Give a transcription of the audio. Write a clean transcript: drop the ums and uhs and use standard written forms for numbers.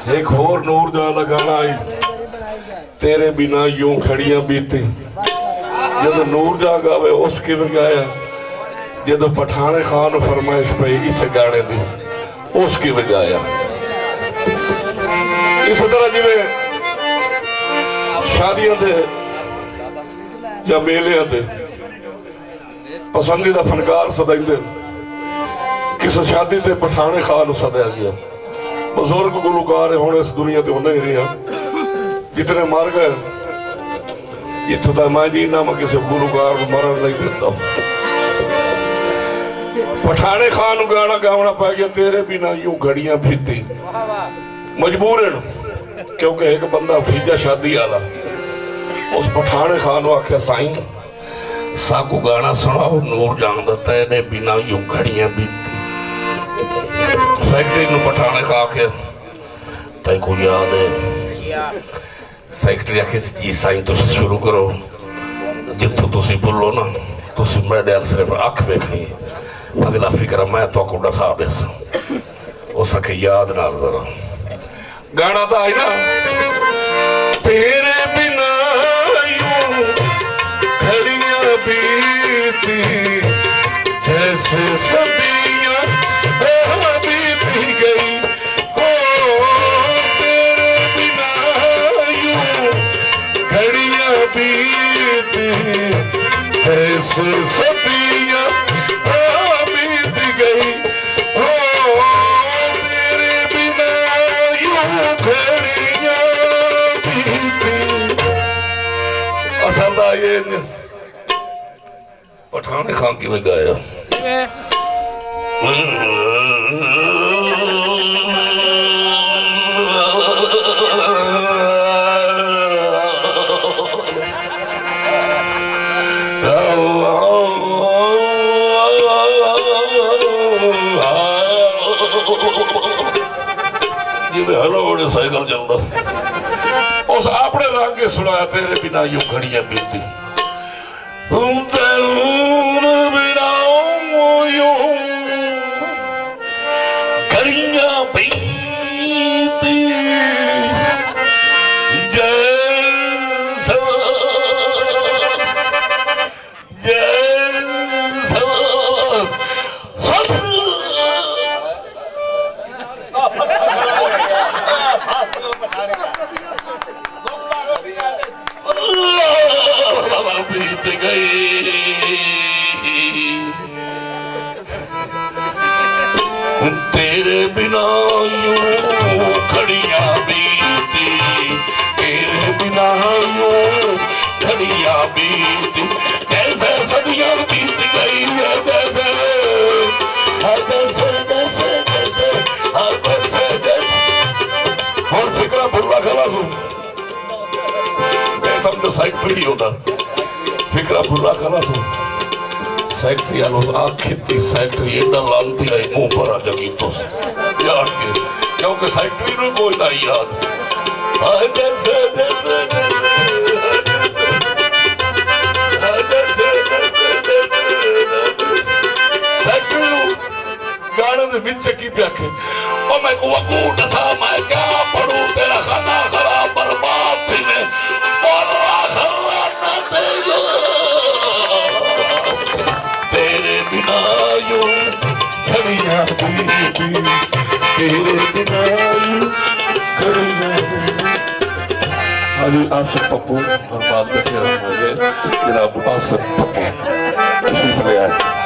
एक होर नूर जहां गाना आई तेरे बिना यूं खड़ियां बीती जब नूर जहां गावे उस किवें गाया जब पठाने खान फरमाइश पई इस गाने दी उस किवें गाया। इस तरह जिवें शादियां दे या मेलियां दे पसंदीदा फनकार सदाइंदे किसी शादी ते पठाने खान सदाया गया। बुजुर्ग गुलकार हुण इस दुनिया ते होने ही रहा जितने मर गए इत्थों तक मैं जीना मैं किसी गुलकार मरन नहीं देता। पठाने खान गाना गावना पै गया तेरे बिना यूं घड़ियां बीती मजबूरन क्योंकि एक बंदा फीजा शादी वाला उस पठाने खान आख्या साईं साकू गाना सुनाओ नूर जान दा तेरे बिना यूं घड़ियां बीती। सैकटरी नूं पठाने खा के तै को याद है सैकटरी आखे जी साईं तुम शुरू करो जिथों तुसी बोलो ना तुसी मेरे सिर्फ अख वेखनी अगला फिक्र मैं तो को दसा दस उस आखे याद ना जरा गाना तो आई ना तेरे बिना यूं घड़ियां बीती जैसे सदियां बीती गई हो तेरे बिना यूं घड़ियां बीती जैसे सदियां बीत गई हो तेरे बिना यूं घड़ियां बीती। असल दा ये पठाने खान की में गाया हलो साइकिल चलता उस अपने रंग के सुनाया तेरे बिना यूं घड़ियां बीती तेरे बिना यूं घड़ियां बीती जैसे बीत गई तेरे बिना यूं घड़ियां बीती तेरे बिना यूं घड़ियां बीती कैसे सदियां बीत गई जैसे और फिक्रा बुरा खला तू समझो सैकटरी होता फिक्रा बुरा खला तू सैकटरी आलो आखिर सैकटरी एडा लानती आई मुंह पर आ जगी तो याद के क्योंकि सैकटरी नु कोई ना याद जैसे सैकटरी गाने दे विच की पे आखे ओ मैं को वकूट था मैं क्या पढ़ूं तेरा खाना खराब बर्बाद थी मैं तेरे बिना यूं घड़ियां बीती तेरे बिना यूं घड़ियां हाजी आसिफ पप्पू और बात बैठे रहोगे जनाब आसिफ पप्पू इसी से आए